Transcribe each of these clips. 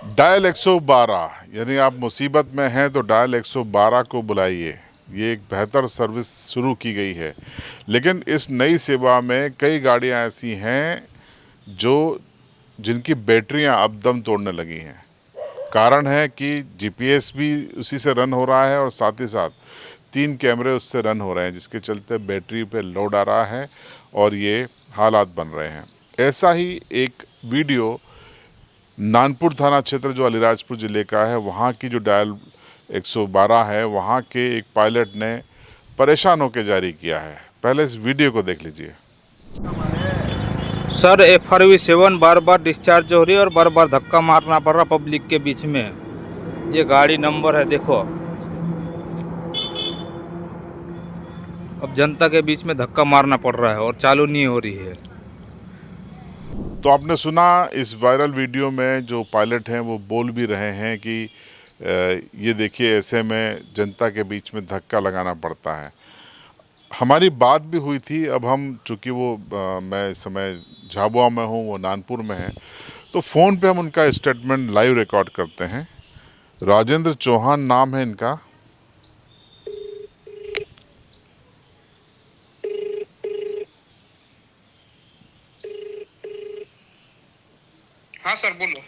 Dial 112 यानी आप मुसीबत में हैं तो डायल 112 को बुलाइए। ये एक बेहतर सर्विस शुरू की गई है, लेकिन इस नई सेवा में कई गाड़ियां ऐसी हैं जो जिनकी बैटरियां अब दम तोड़ने लगी हैं। कारण है कि जीपीएस भी उसी से रन हो रहा है और साथ ही साथ 3 कैमरे उससे रन हो रहे हैं, जिसके चलते बैटरी पे लोड आ रहा है और ये हालात बन रहे हैं। ऐसा ही एक वीडियो नानपुर थाना क्षेत्र जो अलीराजपुर ज़िले का है, वहाँ की जो डायल 112 है, वहाँ के एक पायलट ने परेशान होकर जारी किया है। पहले इस वीडियो को देख लीजिए। सर FRV7 बार बार डिस्चार्ज हो रही है और बार बार धक्का मारना पड़ रहा पब्लिक के बीच में। ये गाड़ी नंबर है, देखो। अब जनता के बीच में धक्का मारना पड़ रहा है और चालू नहीं हो रही है। तो आपने सुना, इस वायरल वीडियो में जो पायलट हैं वो बोल भी रहे हैं कि ये देखिए, ऐसे में जनता के बीच में धक्का लगाना पड़ता है। हमारी बात भी हुई थी। अब हम चूँकि मैं इस समय झाबुआ में हूँ, वो नानपुर में है, तो फ़ोन पे हम उनका स्टेटमेंट लाइव रिकॉर्ड करते हैं। राजेंद्र चौहान नाम है इनका। हाँ सर, बोलो।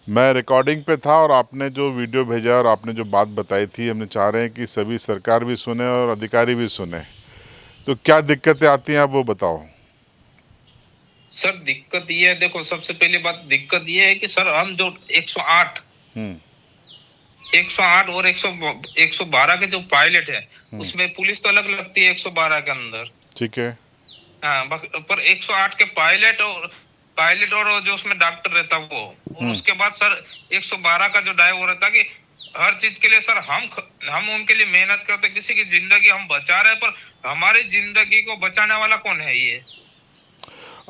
मैं रिकॉर्डिंग पे था और आपने जो वीडियो भेजा और आपने जो बात बताई थी, हमने चाह रहे हैं कि सभी सरकार भी सुने और अधिकारी भी सुने। तो क्या दिक्कतें आती हैं, आप वो बताओ। सर दिक्कत ये है, देखो, सबसे पहली बात दिक्कत ये है कि सर हम जो 108 और 112 के जो पायलट है, उसमें पुलिस तो अलग लगती है 112 के अंदर। ठीक है। हाँ, पर 108 के पायलट और जो उसमें डॉक्टर रहता वो, और उसके बाद सर 112 का जो ड्राइवर रहता कि हर चीज के लिए सर हम उनके लिए मेहनत करते, किसी की जिंदगी हम बचा रहे हैं, पर हमारी जिंदगी को बचाने वाला कौन है? ये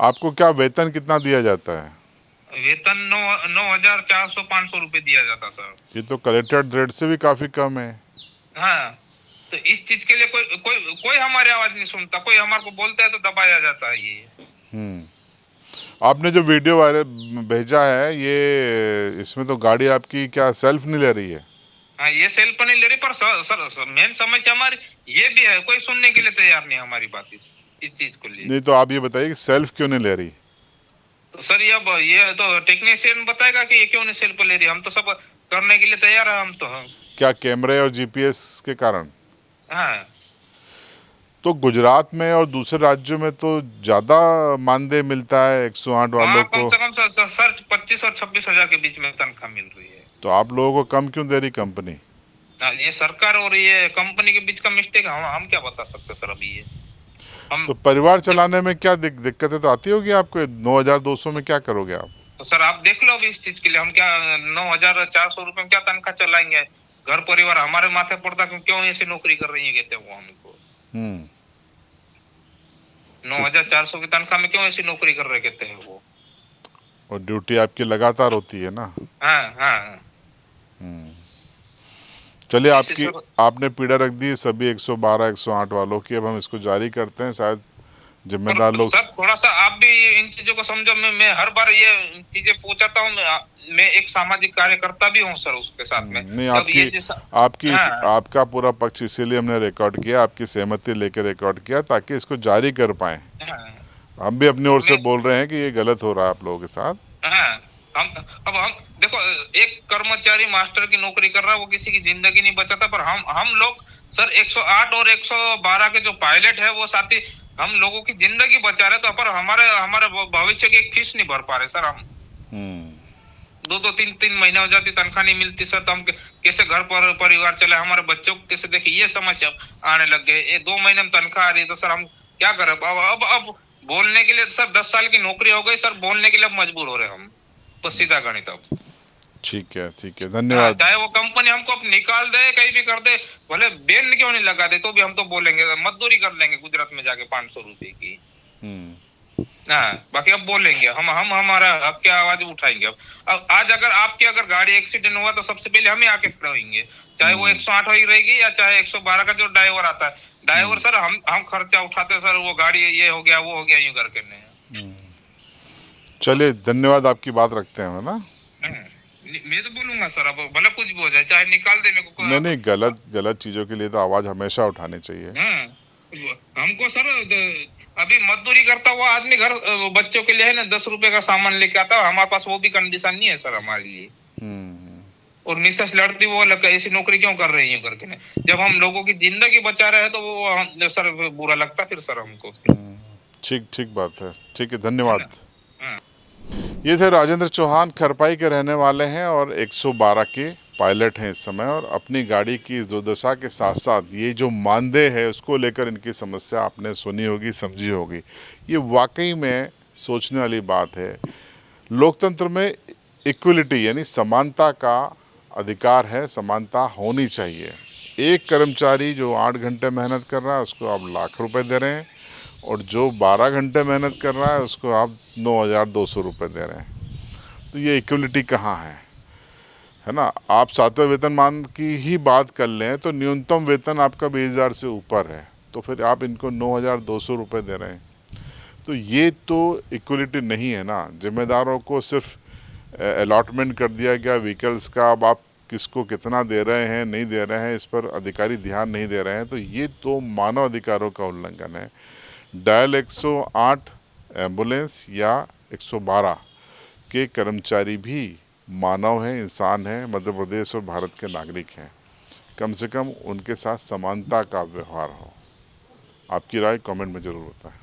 आपको क्या वेतन कितना दिया जाता है? वेतन 9,400-500 रुपए दिया जाता सर। ये तो कलेक्टेड रेट से भी काफ़ी कम है। हाँ, तो इस चीज के लिए कोई कोई कोई हमारी आवाज नहीं सुनता, कोई हमारे को बोलता है तो दबाया जाता है ये। आपने जो वीडियो वायरल भेजा है, ये इसमें तो गाड़ी आपकी क्या सेल्फ नहीं ले रही है? हाँ, ये सेल्फ नहीं ले रही, पर सर मेन समस्या हमारी ये भी है, कोई सुनने के लिए तैयार नहीं हमारी बात इस चीज को लिए। नहीं तो आप ये बताइए कि सेल्फ क्यों नहीं ले रही? तो सर ये तो टेक्नीशियन बताएगा कि ये क्यों नहीं सेल्फ ले रही। हम तो सब करने के लिए तैयार है, हम तो। क्या कैमरे और जीपीएस के कारण? हाँ, तो गुजरात में और दूसरे राज्यों में तो ज़्यादा मानदेय मिलता है 108 वहाँ वालों कम को। से कम सर 25 और 26 हजार के बीच में तनख्वाह मिल रही है। तो आप लोगों को कम क्यों दे रही कंपनी? ये सरकार और ये कंपनी के बीच का मिस्टेक, हम क्या बता सकते सर अभी ये। हम तो परिवार जब चलाने में क्या दिक्कतें तो आती होगी आपको। 9,200 में क्या करोगे आप? तो सर आप देख लो अभी इस चीज के लिए हम क्या 9,400 रुपए में क्या तनख्वाह चलाएंगे? घर परिवार हमारे माथे पड़ता, क्यों ऐसी नौकरी कर रही है कहते वो हमको। हम्म। 9,400 की तनख्वाह में क्यों ऐसी नौकरी कर रहे कहते हैं वो। और ड्यूटी आपकी लगातार होती है ना। हाँ हाँ। चलिए, ऐसे आपकी सर। आपने पीड़ा रख दी सभी 112 108 वालों की। अब हम इसको जारी करते हैं, शायद पर जिम्मेदार लोग। सर थोड़ा सा आप भी इन चीजों को समझो। मैं हर बार ये चीजें पूछता हूँ। मैं एक सामाजिक कार्यकर्ता भी हूँ सर उसके साथ में। नहीं, अब ये जैसा। हाँ आपका पूरा पक्ष इसीलिए हमने रिकॉर्ड किया, आपकी सहमति लेकर रिकॉर्ड किया ताकि इसको जारी कर पाए। हाँ। हम भी अपनी ओर से मैं बोल रहे हैं कि ये गलत हो रहा है आप लोगों के साथ। हाँ। हम देखो, एक कर्मचारी मास्टर की नौकरी कर रहा है, वो किसी की जिंदगी नहीं बचाता, पर हम लोग सर 108 और 112 के जो पायलट है वो साथी हम लोगों की जिंदगी बचा रहे, तो पर हमारे हमारे भविष्य की एक फीस नहीं भर पा रहे सर हम। दो दो तीन तीन महीने हो जाती, तनख्वाह नहीं मिलती सर, तो हम कैसे घर पर परिवार चले, हमारे बच्चों को कैसे देखे, ये समस्या आने लग गए। ये 2 महीने में तनख्वाह आ रही है तो सर हम क्या करें? अब बोलने के लिए सर 10 साल की नौकरी हो गई सर, बोलने के लिए अब मजबूर हो रहे हम। तो सीधा गणित अब। ठीक है, ठीक है, हाँ, धन्यवाद। चाहे वो कंपनी हमको अब निकाल दे, कहीं भी कर दे, भले बैन क्यों नहीं लगा दे, तो भी हम तो बोलेंगे, मजदूरी कर लेंगे गुजरात में जाके 500 रुपए की। हाँ, बाकी अब बोलेंगे हम हमारा हक की आवाज उठाएंगे। अब आज अगर गाड़ी एक्सीडेंट हुआ तो सबसे पहले हम ही आके खड़े होंगे, चाहे वो 108 ही रहेगी या चाहे 112 का जो ड्राइवर आता है। ड्राइवर सर हम खर्चा उठाते सर, वो गाड़ी ये हो गया वो हो गया यूं करके नहीं। चलिए, धन्यवाद, आपकी बात रखते हैं, है ना। मैं तो बोलूंगा सर, अब भले कुछ भी हो जाए, चाहे निकाल दे मेरे को। नहीं नहीं, गलत गलत चीज़ों के लिए तो आवाज़ हमेशा उठानी चाहिए। हाँ, हमको सर अभी मजदूरी करता हुआ आदमी घर बच्चों के लिए है ना 10 रुपए का सामान लेके आता है, हमारे पास वो भी कंडीशन नहीं है सर हमारे लिए। और मिसेस लड़ती वो ऐसी नौकरी क्यों कर रही है करके ना, जब हम लोगों की जिंदगी बचा रहे हैं तो वो सर बुरा लगता फिर सर हमको। ठीक ठीक बात है, ठीक है, है धन्यवाद। ना? हाँ। ये थे राजेंद्र चौहान, खरपाई के रहने वाले हैं और 112 के पायलट हैं इस समय, और अपनी गाड़ी की इस दुर्दशा के साथ साथ ये जो मानदेय है उसको लेकर इनकी समस्या आपने सुनी होगी, समझी होगी। ये वाकई में सोचने वाली बात है। लोकतंत्र में इक्वलिटी यानी समानता का अधिकार है, समानता होनी चाहिए। एक कर्मचारी जो 8 घंटे मेहनत कर रहा है उसको आप लाख रुपए दे रहे हैं, और जो 12 घंटे मेहनत कर रहा है उसको आप 9,200 रुपये दे रहे हैं। तो ये इक्वलिटी कहाँ है ना। आप 7वें वेतनमान की ही बात कर लें तो न्यूनतम वेतन आपका 20,000 से ऊपर है, तो फिर आप इनको 9,200 रुपये दे रहे हैं। तो ये तो इक्वलिटी नहीं है ना। जिम्मेदारों को सिर्फ अलॉटमेंट कर दिया गया व्हीकल्स का, अब आप किसको कितना दे रहे हैं नहीं दे रहे हैं इस पर अधिकारी ध्यान नहीं दे रहे हैं, तो ये तो मानव अधिकारों का उल्लंघन है। डायल 108 एम्बुलेंस या 112 के कर्मचारी भी मानव हैं, इंसान हैं, मध्य प्रदेश और भारत के नागरिक हैं। कम से कम उनके साथ समानता का व्यवहार हो। आपकी राय कमेंट में ज़रूर बताएं।